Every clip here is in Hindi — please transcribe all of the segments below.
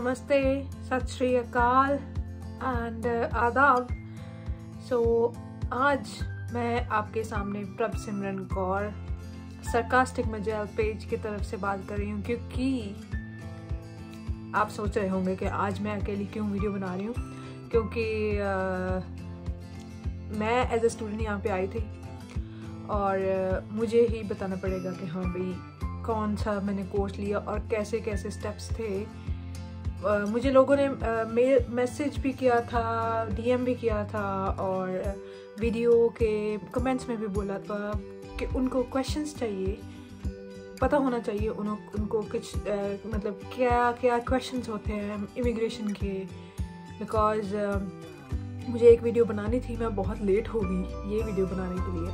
नमस्ते, सत श्री अकाल एंड आदाब। आज मैं आपके सामने प्रभ सिमरन कौर सरकास्टिक मजाल पेज की तरफ से बात कर रही हूँ, क्योंकि आप सोच रहे होंगे कि आज मैं अकेली क्यों वीडियो बना रही हूँ। क्योंकि मैं एज ए स्टूडेंट यहाँ पे आई थी और मुझे ही बताना पड़ेगा कि हाँ भाई कौन सा मैंने कोर्स लिया और कैसे कैसे स्टेप्स थे। मुझे लोगों ने मैसेज भी किया था, डीएम भी किया था और वीडियो के कमेंट्स में भी बोला था कि उनको क्वेश्चंस चाहिए, पता होना चाहिए उनको कुछ मतलब क्या क्या क्वेश्चंस होते हैं इमिग्रेशन के। बिकॉज़ मुझे एक वीडियो बनानी थी, मैं बहुत लेट हो गई ये वीडियो बनाने के लिए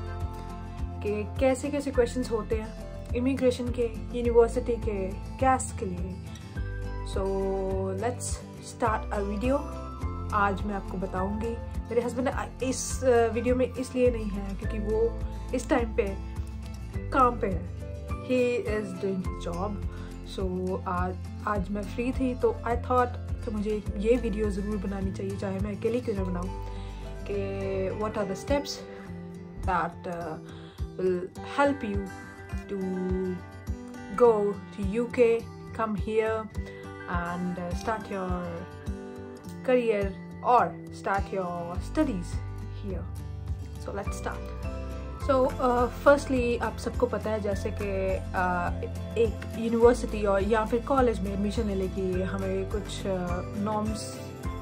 कि कैसे कैसे क्वेश्चंस होते हैं इमिग्रेशन के, यूनिवर्सिटी के, कैस्ट के लिए। So let's start a video. आज मैं आपको बताऊंगी। मेरे हस्बैंड इस वीडियो में इसलिए नहीं है क्योंकि वो इस टाइम पे काम पे है, he is doing his job. So आज मैं फ्री थी तो आई थॉट कि मुझे ये वीडियो ज़रूर बनानी चाहिए, चाहे मैं अकेली क्यों ना बनाऊँ, कि what are the steps that will help you to go to UK, come here and start your career or start your studies here. So let's start. So firstly आप सबको पता है जैसे कि एक यूनिवर्सिटी और या फिर कॉलेज में एडमिशन लेने के लिए हमें कुछ नॉर्म्स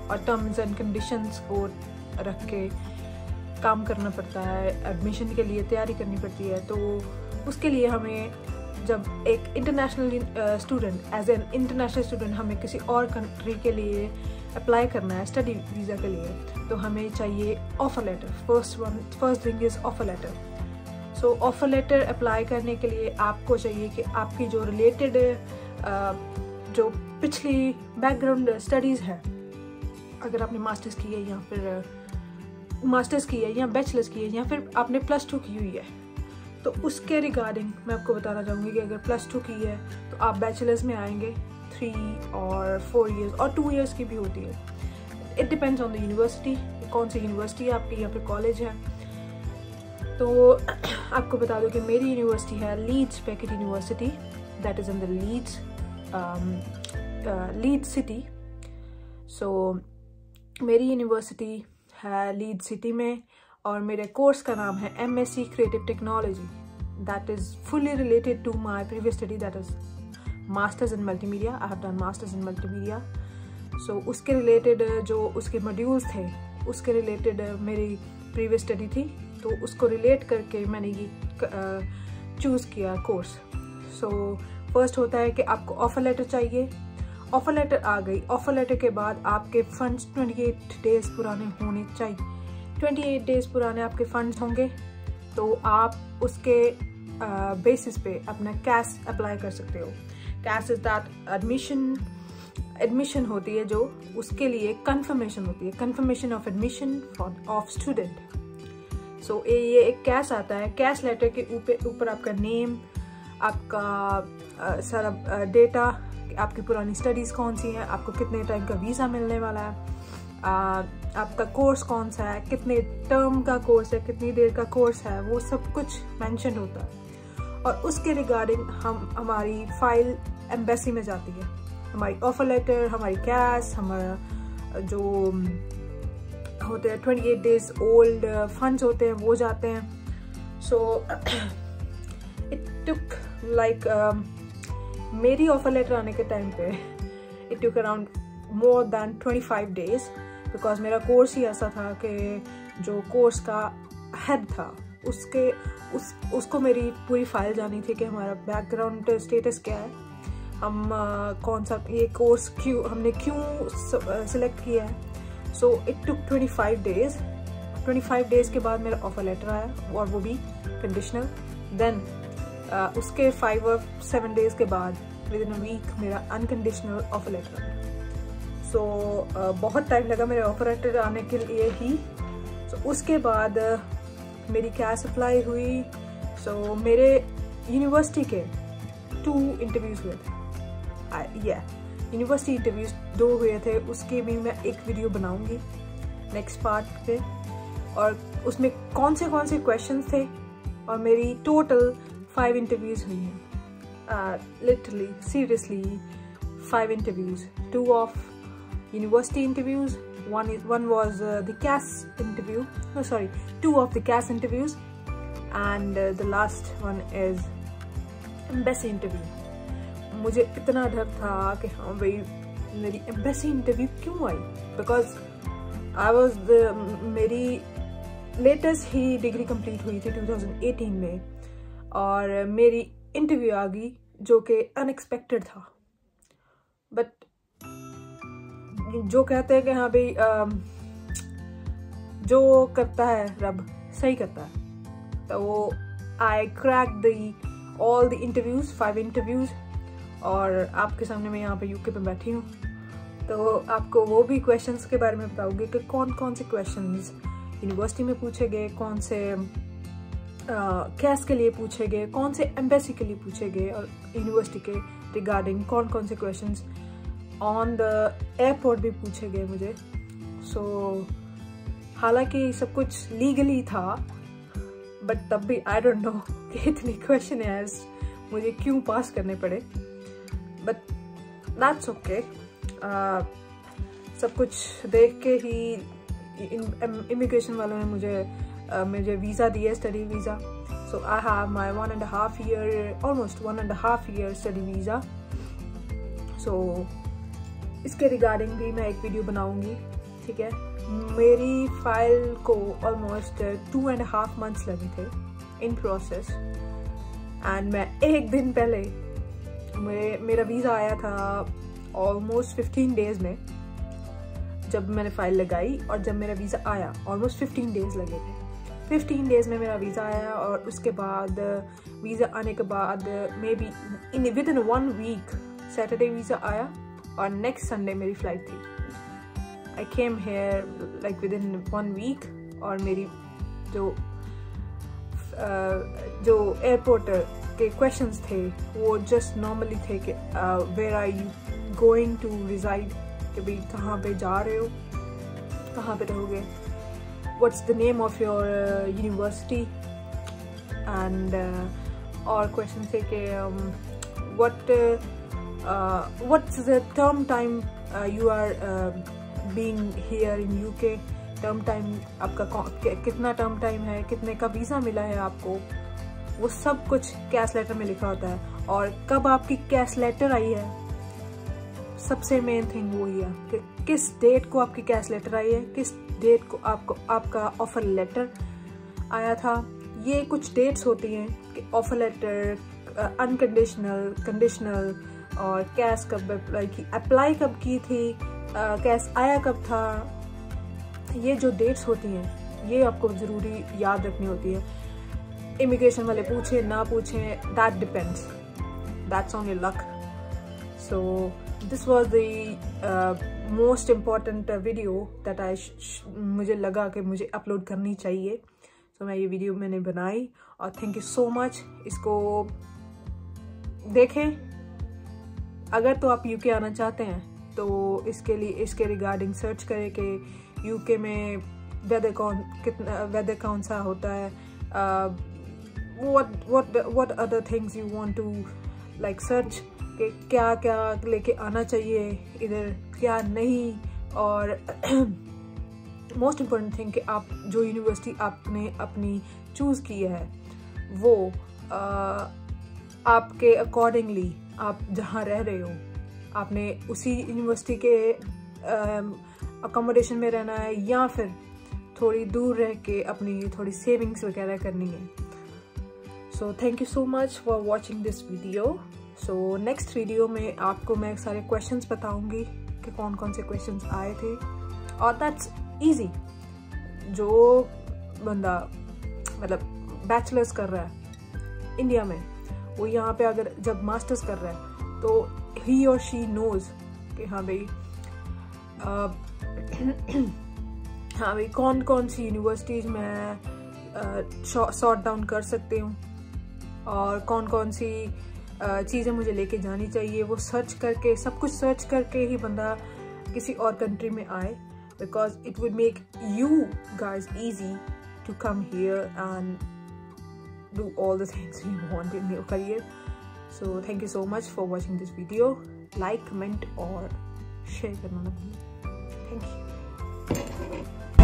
और टर्म्स एंड कंडीशंस को रख के काम करना पड़ता है, एडमिशन के लिए तैयारी करनी पड़ती है। तो उसके लिए हमें जब एक international student as an international student हमें किसी और कंट्री के लिए अप्लाई करना है स्टडी वीज़ा के लिए, तो हमें चाहिए offer letter. First thing is offer letter. So offer letter apply करने के लिए आपको चाहिए कि आपकी जो रिलेटेड जो पिछली बैकग्राउंड स्टडीज़ है, अगर आपने मास्टर्स की है या फिर मास्टर्स की है या बैचलर्स की है या फिर आपने +2 की हुई है, तो उसके रिगार्डिंग मैं आपको बताना चाहूँगी कि अगर +2 की है तो आप बैचलर्स में आएंगे 3 और 4 इयर्स और 2 इयर्स की भी होती है। It depends on the university, कौन सी यूनिवर्सिटी आपकी या फिर कॉलेज है। तो आपको बता दूँ कि मेरी यूनिवर्सिटी है Leeds Beckett university, that is in the Leeds city. So मेरी यूनिवर्सिटी है लीड सिटी में और मेरे कोर्स का नाम है MSc creative technology, that is fully related to my previous study, that is masters in multimedia. I have done masters in multimedia. So उसके रिलेटेड जो उसके मॉड्यूल्स थे उसके रिलेटेड मेरी प्रीवियस स्टडी थी, तो उसको रिलेट करके मैंने ये चूज़ किया कोर्स। सो फर्स्ट होता है कि आपको ऑफ़र लेटर चाहिए। ऑफ़र लेटर आ गई, ऑफ़र लेटर के बाद आपके फंड्स 28 डेज़ पुराने होने चाहिए। 28 डेज़ पुराने आपके फंड्स होंगे तो आप उसके बेसिस पे अपना कैश अप्लाई कर सकते हो। कैश इज़ दैट एडमिशन होती है जो उसके लिए कंफर्मेशन होती है, confirmation of admission of student. So ये एक कैश आता है। कैश लेटर के ऊपर आपका नेम, आपका सारा डेटा, आपकी पुरानी स्टडीज़ कौन सी हैं, आपको कितने टाइम का वीज़ा मिलने वाला है, आपका कोर्स कौन सा है, कितने टर्म का कोर्स है, कितनी देर का कोर्स है, वो सब कुछ मेंशन होता है। और उसके रिगार्डिंग हमारी फाइल एम्बेसी में जाती है। हमारी ऑफ़र लेटर, हमारी कैश, हमारा जो होते हैं 28 डेज़ ओल्ड फंड्स होते हैं वो जाते हैं। सो इट टुक लाइक मेरी ऑफ़र लेटर आने के टाइम पे it took around more than 25 days, because मेरा कोर्स ही ऐसा था कि जो कोर्स का हेड था उसको मेरी पूरी फाइल जानी थी कि हमारा बैकग्राउंड स्टेटस क्या है, हम कौन सा ये कोर्स हमने क्यों सिलेक्ट किया है। So it took 25 days. 25 days के बाद मेरा ऑफ़र लेटर आया और वो भी कंडीशनल। देन उसके 5 और 7 डेज़ के बाद विद इन अ वीक मेरा अनकंडीशनल ऑफ़र लेटर आया। सो बहुत टाइम लगा मेरे ऑफ़र लेटर आने के लिए ही। सो उसके बाद मेरी कैश अप्लाई हुई। सो मेरे यूनिवर्सिटी के 2 इंटरव्यूज़ हुए थे। यूनिवर्सिटी इंटरव्यूज 2 हुए थे, उसके भी मैं एक वीडियो बनाऊंगी नेक्स्ट पार्ट पे, और उसमें कौन से क्वेश्चंस थे, और मेरी टोटल 5 इंटरव्यूज हुई हैं, literally seriously 5 interviews, 2 of university interviews, one was the CAS interview, no sorry 2 of the CAS interviews, and the last one is embassy interview। मुझे इतना डर था कि हाँ भाई मेरी embassy interview क्यों आई, because I was मेरी लेटेस्ट ही डिग्री कंप्लीट हुई थी 2018 में, और मेरी इंटरव्यू आ गई जो कि अनएक्सपेक्टेड था, बट जो कहते हैं कि हाँ भाई जो करता है रब सही करता है, तो वो I crack the all the interviews, 5 interviews, और आपके सामने मैं यहाँ पे यूके पे बैठी हूँ, तो आपको वो भी क्वेश्चंस के बारे में बताऊंगी कि कौन से क्वेश्चंस यूनिवर्सिटी में पूछे गए, कौन से कैस के लिए पूछे गए, कौन से एम्बेसी के लिए पूछे गए, और यूनिवर्सिटी के रिगार्डिंग कौन से क्वेश्चंस ऑन द एयरपोर्ट भी पूछे गए मुझे। सो हालांकि सब कुछ लीगली था, बट तब भी आई डोंट नो कि इतने क्वेश्चन मुझे क्यों पास करने पड़े, बट दैट्स ओके। सब कुछ देख के ही इमिग्रेशन वालों ने मुझे वीज़ा दिया, study visa. So I have my 1.5 year, almost 1.5 year study visa. So इसके रिगार्डिंग भी मैं एक वीडियो बनाऊंगी, ठीक है। मेरी फाइल को ऑलमोस्ट 2.5 months लगे थे इन प्रोसेस, एंड मैं एक दिन पहले मेरा वीज़ा आया था ऑलमोस्ट 15 days में, जब मैंने फाइल लगाई और जब मेरा वीज़ा आया ऑलमोस्ट 15 days लगे थे। 15 days में मेरा वीज़ा आया, और उसके बाद वीज़ा आने के बाद maybe within 1 week Saturday visa आया, और नेक्स्ट संडे मेरी फ्लाइट थी। I came here like within 1 week, और मेरी जो एयरपोर्ट के क्वेश्चंस थे वो जस्ट नॉर्मली थे कि where are you going to reside, कि भाई कहाँ पे जा रहे हो, कहाँ पे रहोगे, what's the name of your university, and और क्वेश्चन थे कि what's the term time you are being here in UK, term time आपका कितना term time है, कितने का वीज़ा मिला है आपको, वो सब कुछ कैश लेटर में लिखा होता है, और कब आपकी कैश लेटर आई है, सबसे मेन थिंग वो ही है कि किस डेट को आपकी कैश लेटर आई है, किस डेट को आपका ऑफर लेटर आया था। ये कुछ डेट्स होती हैं कि ऑफर लेटर, अनकंडीशनल, कंडीशनल, और कैश कब अप्लाई कब की थी, कैश आया कब था। ये जो डेट्स होती हैं ये आपको ज़रूरी याद रखनी होती है। इमिग्रेशन वाले पूछे ना पूछें, that depends, that's on your luck. So this was the most important video that मुझे लगा कि मुझे अपलोड करनी चाहिए। तो मैं ये वीडियो मैंने बनाई, और थैंक यू सो मच। इसको देखें, अगर तो आप यूके आना चाहते हैं तो इसके लिए इसके रिगार्डिंग सर्च करें कि यूके में वेदर कौन सा होता है, what other things you want to like search, कि क्या क्या लेके आना चाहिए इधर, क्या नहीं, और मोस्ट इम्पोर्टेंट थिंग कि आप जो यूनिवर्सिटी आपने अपनी चूज़ की है वो आपके अकॉर्डिंगली, आप जहाँ रह रहे हो आपने उसी यूनिवर्सिटी के अकोमोडेशन में रहना है, या फिर थोड़ी दूर रह के अपनी थोड़ी सेविंग्स वगैरह करनी है। सो thank you so much for watching this video. So next video में आपको मैं सारे क्वेश्चंस बताऊंगी कि कौन से क्वेश्चंस आए थे, और दैट्स इजी। जो बंदा मतलब बैचलर्स कर रहा है इंडिया में, वो यहाँ पे अगर जब मास्टर्स कर रहा है तो ही और शी नोज कि हाँ भाई हाँ भाई कौन सी यूनिवर्सिटीज़ में सॉर्ट डाउन कर सकती हूँ, और कौन सी चीज़ें मुझे लेके जानी चाहिए, वो सर्च करके, सब कुछ सर्च करके ही बंदा किसी और कंट्री में आए, because it would make you guys easy to come here and do all the things you want in your career. So thank you so much for watching this video. Like, comment और शेयर करना ना भूलें. थैंक यू.